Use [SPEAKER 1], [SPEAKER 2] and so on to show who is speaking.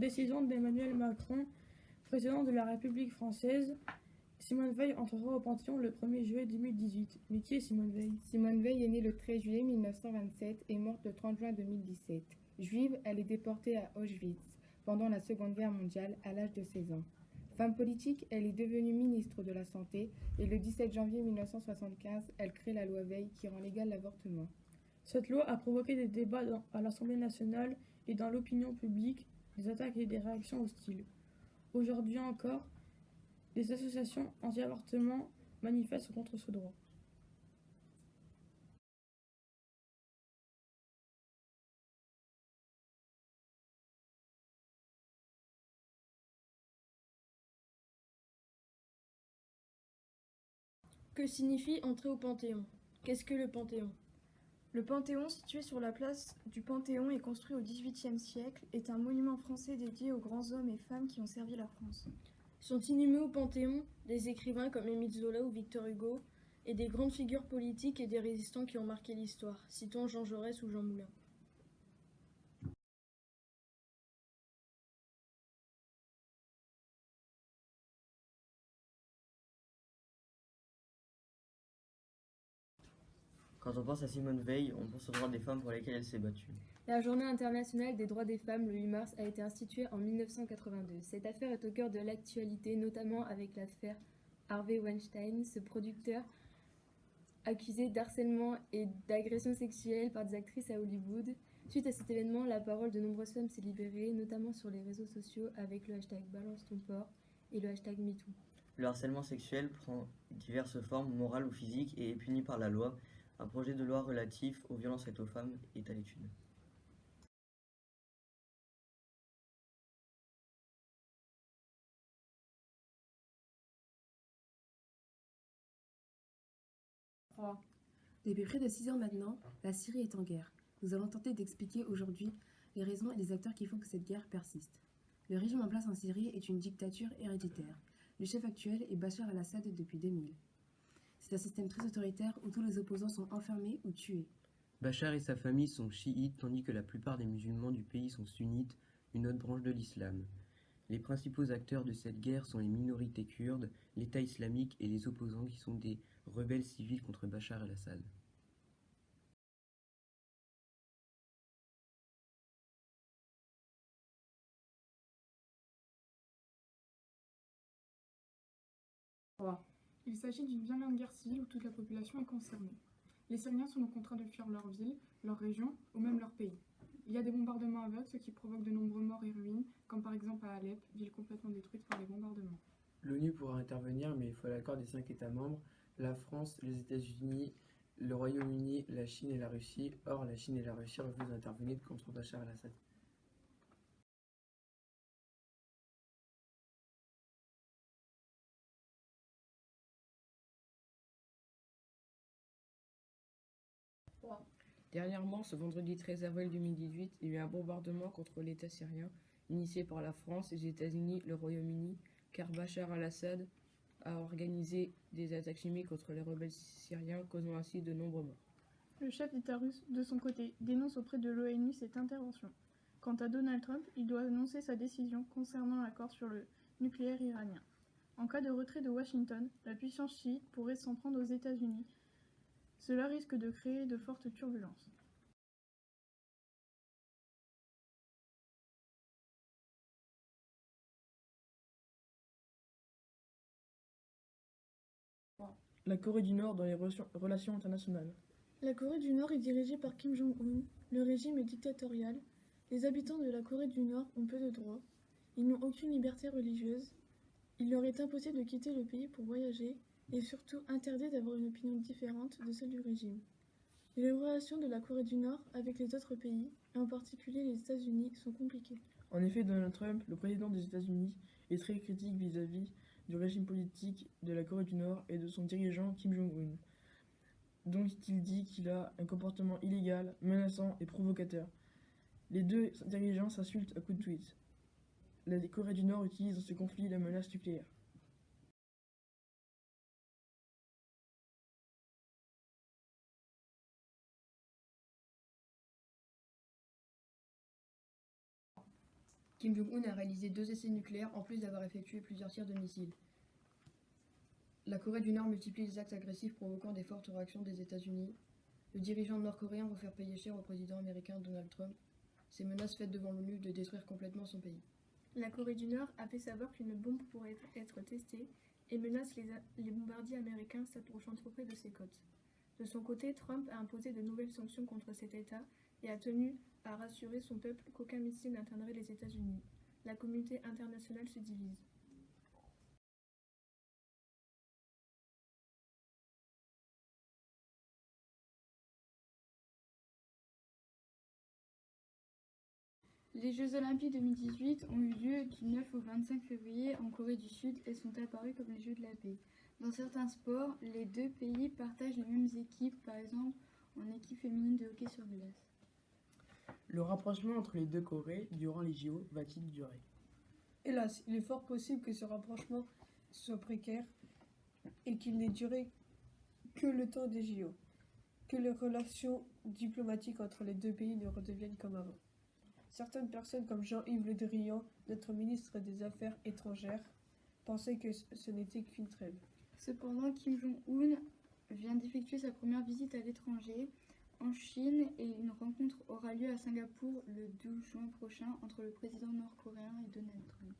[SPEAKER 1] décision d'Emmanuel Macron, président de la République française, Simone Veil entrera au Panthéon le 1er juillet 2018. Mais qui est Simone Veil?
[SPEAKER 2] Simone Veil est née le 13 juillet 1927 et morte le 30 juin 2017. Juive, elle est déportée à Auschwitz pendant la Seconde Guerre mondiale à l'âge de 16 ans. Femme politique, elle est devenue ministre de la Santé et le 17 janvier 1975, elle crée la loi Veil qui rend légal l'avortement.
[SPEAKER 1] Cette loi a provoqué des débats à l'Assemblée nationale et dans l'opinion publique, des attaques et des réactions hostiles. Aujourd'hui encore, des associations anti-avortement manifestent contre ce droit.
[SPEAKER 3] Que signifie entrer au Panthéon? Qu'est-ce que le Panthéon?
[SPEAKER 4] Le Panthéon, situé sur la place du Panthéon et construit au XVIIIe siècle, est un monument français dédié aux grands hommes et femmes qui ont servi la France.
[SPEAKER 3] Sont inhumés au Panthéon des écrivains comme Émile Zola ou Victor Hugo et des grandes figures politiques et des résistants qui ont marqué l'histoire, citons Jean Jaurès ou Jean Moulin.
[SPEAKER 5] Quand on pense à Simone Veil, on pense aux droits des femmes pour lesquels elle s'est battue.
[SPEAKER 2] La Journée internationale des droits des femmes, le 8 mars, a été instituée en 1982. Cette affaire est au cœur de l'actualité, notamment avec l'affaire Harvey Weinstein, ce producteur accusé d'harcèlement et d'agression sexuelle par des actrices à Hollywood. Suite à cet événement, la parole de nombreuses femmes s'est libérée, notamment sur les réseaux sociaux avec le hashtag Balance ton porc et le hashtag MeToo.
[SPEAKER 5] Le harcèlement sexuel prend diverses formes, morales ou physiques, et est puni par la loi. Un projet de loi relatif aux violences faites aux femmes est à l'étude.
[SPEAKER 6] Depuis près de 6 ans maintenant, la Syrie est en guerre. Nous allons tenter d'expliquer aujourd'hui les raisons et les acteurs qui font que cette guerre persiste. Le régime en place en Syrie est une dictature héréditaire. Le chef actuel est Bachar al-Assad depuis 2000. C'est un système très autoritaire où tous les opposants sont enfermés ou tués.
[SPEAKER 7] Bachar et sa famille sont chiites tandis que la plupart des musulmans du pays sont sunnites, une autre branche de l'islam. Les principaux acteurs de cette guerre sont les minorités kurdes, l'État islamique et les opposants qui sont des rebelles civils contre Bachar al-Assad.
[SPEAKER 4] Il s'agit d'une violente guerre civile où toute la population est concernée. Les Syriens sont donc contraints de fuir leur ville, leur région ou même leur pays. Il y a des bombardements aveugles, ce qui provoque de nombreux morts et ruines, comme par exemple à Alep, ville complètement détruite par les bombardements.
[SPEAKER 8] L'ONU pourra intervenir, mais il faut l'accord des 5 États membres, la France, les États-Unis, le Royaume-Uni, la Chine et la Russie. Or, la Chine et la Russie refusent d'intervenir contre Bachar al-Assad.
[SPEAKER 9] Dernièrement, ce vendredi 13 avril 2018, il y a eu un bombardement contre l'État syrien, initié par la France, les États-Unis, le Royaume-Uni, car Bachar al-Assad a organisé des attaques chimiques contre les rebelles syriens, causant ainsi de nombreux morts.
[SPEAKER 4] Le chef d'État russe, de son côté, dénonce auprès de l'ONU cette intervention. Quant à Donald Trump, il doit annoncer sa décision concernant l'accord sur le nucléaire iranien. En cas de retrait de Washington, la puissance chiite pourrait s'en prendre aux États-Unis. Cela risque de créer de fortes turbulences.
[SPEAKER 1] La Corée du Nord dans les relations internationales.
[SPEAKER 4] La Corée du Nord est dirigée par Kim Jong-un. Le régime est dictatorial. Les habitants de la Corée du Nord ont peu de droits. Ils n'ont aucune liberté religieuse. Il leur est impossible de quitter le pays pour voyager et surtout interdit d'avoir une opinion différente de celle du régime. Les relations de la Corée du Nord avec les autres pays, et en particulier les États-Unis, sont compliquées.
[SPEAKER 1] En effet, Donald Trump, le président des États-Unis, est très critique vis-à-vis du régime politique de la Corée du Nord et de son dirigeant Kim Jong-un. Donc il dit qu'il a un comportement illégal, menaçant et provocateur. Les deux dirigeants s'insultent à coups de tweets. La Corée du Nord utilise dans ce conflit la menace nucléaire.
[SPEAKER 10] Kim Jong-un a réalisé 2 essais nucléaires en plus d'avoir effectué plusieurs tirs de missiles. La Corée du Nord multiplie les actes agressifs provoquant des fortes réactions des États-Unis. Le dirigeant nord-coréen va faire payer cher au président américain Donald Trump ses menaces faites devant l'ONU de détruire complètement son pays.
[SPEAKER 4] La Corée du Nord a fait savoir qu'une bombe pourrait être testée et menace les bombardiers américains s'approchant trop près de ses côtes. De son côté, Trump a imposé de nouvelles sanctions contre cet État et a tenu à rassurer son peuple qu'aucun missile n'atteindrait les États-Unis. La communauté internationale se divise.
[SPEAKER 11] Les Jeux Olympiques 2018 ont eu lieu du 9 au 25 février en Corée du Sud et sont apparus comme les Jeux de la paix. Dans certains sports, les deux pays partagent les mêmes équipes, par exemple en équipe féminine de hockey sur glace.
[SPEAKER 1] Le rapprochement entre les deux Corées durant les JO va-t-il durer?
[SPEAKER 12] Hélas, il est fort possible que ce rapprochement soit précaire et qu'il n'ait duré que le temps des JO, que les relations diplomatiques entre les deux pays ne redeviennent comme avant. Certaines personnes comme Jean-Yves Le Drian, notre ministre des Affaires étrangères, pensaient que ce n'était qu'une trêve.
[SPEAKER 11] Cependant, Kim Jong-un vient d'effectuer sa première visite à l'étranger, en Chine, et une rencontre aura lieu à Singapour le 12 juin prochain entre le président nord-coréen et Donald Trump.